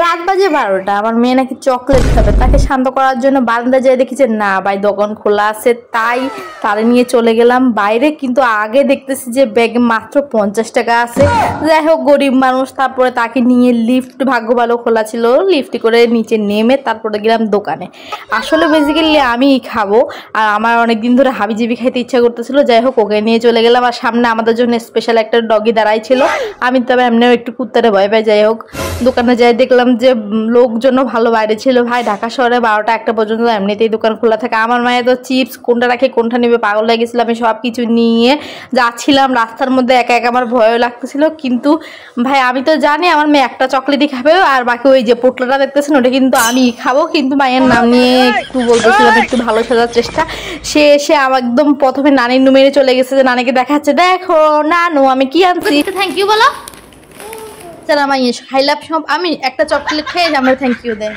রাত বাজে 12টা, আমার মেয়ে নাকি চকলেট খাবে। তাকে শান্ত করার জন্য বারান্দা যেয়ে দেখি যে না ভাই দোকান খোলা আছে, তাই তারে নিয়ে চলে গেলাম বাইরে। কিন্তু আগে দেখতেছি যে ব্যাগে মাত্র 50 টাকা আছে। যাই হোক গরিব মানুষ, তারপরে তাকে নিয়ে লিফট ভাগ্য ভালো খোলা ছিল, লিফটে করে নিচে নেমে তারপরে গেলাম দোকানে। আসলে বেসিক্যালি আমি খাবো, আর আমার অনেকদিন ধরে হাবিজাবি খাইতে ইচ্ছা করতেছিল। যাই হোক ওকে নিয়ে চলে গেলাম, আর সামনে আমাদের জন্য স্পেশাল একটা ডগি দাঁড়াই ছিল। আমি তবে এমনিও একটু কুত্তারে ভয় পাই। যাই হোক দোকানে যাই দেখলাম যে লোকজনও ভালো বাইরে ছিল। ভাই ঢাকা শহরে 12টা 1টা পর্যন্ত এমনিতেই দোকান খোলা থাকে। আমার মায়ের তো চিপস কোনটা রাখে কোনটা নেবে পাগল হয়ে গেছিলাম। আমি সব কিছু নিয়ে যাচ্ছিলাম রাস্তার মধ্যে, একা একা আমার ভয়ও লাগতেছিল। কিন্তু ভাই আমি তো জানি আমার মেয়ে একটা চকলেটই খাবে, আর বাকি ওই যে পোটলাটা দেখতেছেন ওটা কিন্তু আমি খাবো। কিন্তু মায়ের নাম নিয়ে একটু বলতেছিলাম, একটু ভালো সাজার চেষ্টা। সে এসে আমার একদম প্রথমে নানির নুমেরে চলে গেছে, যে নানিকে দেখাচ্ছে দেখো নানু আমি কি আনছি। থ্যাংক ইউ বলো। আমি একটা চকলেট খেয়ে আমরা থ্যাংক ইউ দেয়।